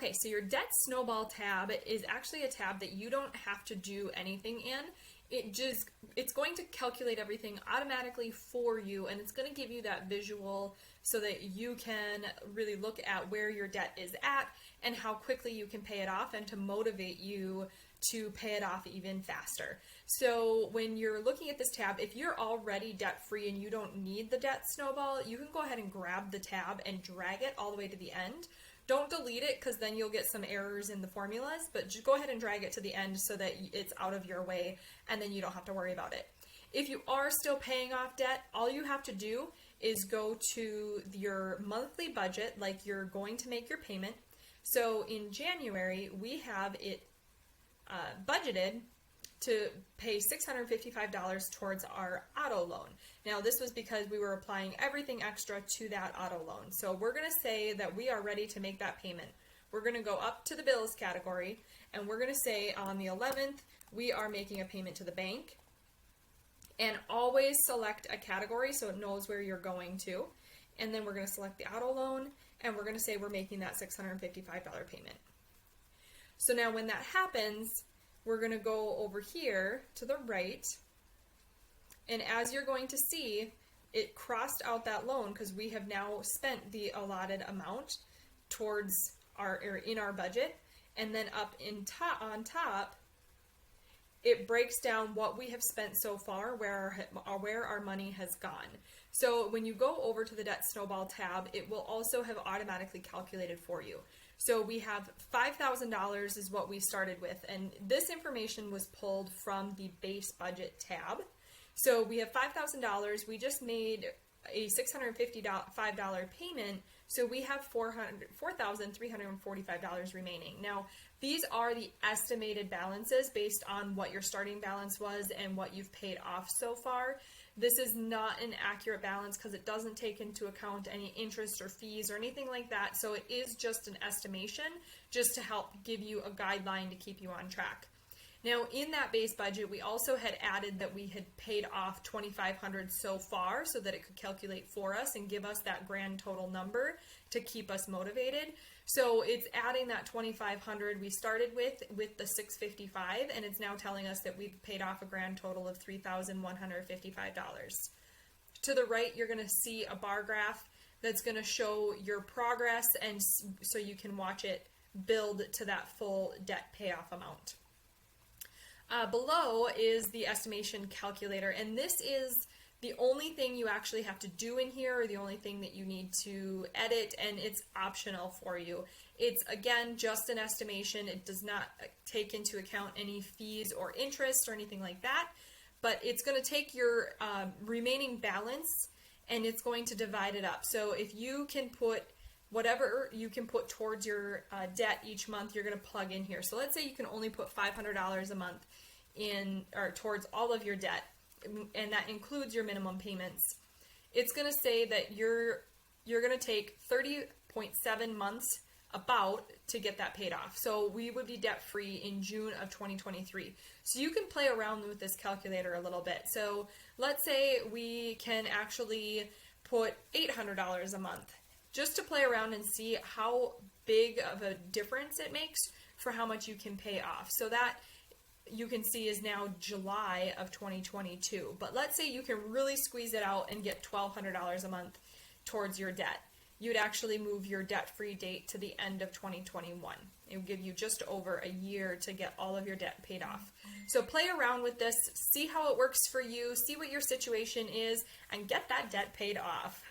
Okay, so your debt snowball tab is actually a tab that you don't have to do anything in. It's going to calculate everything automatically for you, and it's going to give you that visual so that you can really look at where your debt is at and how quickly you can pay it off, and to motivate you to pay it off even faster. So when you're looking at this tab, if you're already debt free and you don't need the debt snowball, you can go ahead and grab the tab and drag it all the way to the end. Don't delete it, because then you'll get some errors in the formulas, but just go ahead and drag it to the end so that it's out of your way, and then you don't have to worry about it. If you are still paying off debt, all you have to do is go to your monthly budget, like you're going to make your payment. So in January, we have it budgeted to pay $655 towards our auto loan. Now, this was because we were applying everything extra to that auto loan. So we're going to say that we are ready to make that payment. We're going to go up to the bills category, and we're going to say on the 11th, we are making a payment to the bank. And always select a category so it knows where you're going to. And then we're going to select the auto loan, and we're going to say we're making that $655 payment. So now when that happens, we're going to go over here to the right, and as you're going to see, it crossed out that loan because we have now spent the allotted amount towards in our budget, and then up on top, it breaks down what we have spent so far, where our money has gone. So when you go over to the Debt Snowball tab, it will also have automatically calculated for you. So we have $5,000 is what we started with, and this information was pulled from the base budget tab. So we have $5,000. We just made a $655 payment, so we have $4,345 remaining. Now, these are the estimated balances based on what your starting balance was and what you've paid off so far. This is not an accurate balance because it doesn't take into account any interest or fees or anything like that. So it is just an estimation, just to help give you a guideline to keep you on track. Now, in that base budget, we also had added that we had paid off $2,500 so far so that it could calculate for us and give us that grand total number to keep us motivated. So it's adding that $2,500 we started with the $655, and it's now telling us that we've paid off a grand total of $3,155. To the right, you're going to see a bar graph that's going to show your progress, and so you can watch it build to that full debt payoff amount. Below is the estimation calculator, and this is the only thing you actually have to do in here, or the only thing that you need to edit, and it's optional for you. It's, again, just an estimation. It does not take into account any fees or interest or anything like that, but it's going to take your remaining balance, and it's going to divide it up. So if you can put whatever you can put towards your debt each month, you're going to plug in here. So let's say you can only put $500 a month in, or towards all of your debt, and that includes your minimum payments. It's going to say that you're going to take 30.7 months about to get that paid off. So we would be debt free in June of 2023. So you can play around with this calculator a little bit. So let's say we can actually put $800 a month, just to play around and see how big of a difference it makes for how much you can pay off. So that, you can see, is now July of 2022. But let's say you can really squeeze it out and get $1,200 a month towards your debt. You'd actually move your debt-free date to the end of 2021. It would give you just over a year to get all of your debt paid off. So play around with this, see how it works for you, see what your situation is, and get that debt paid off.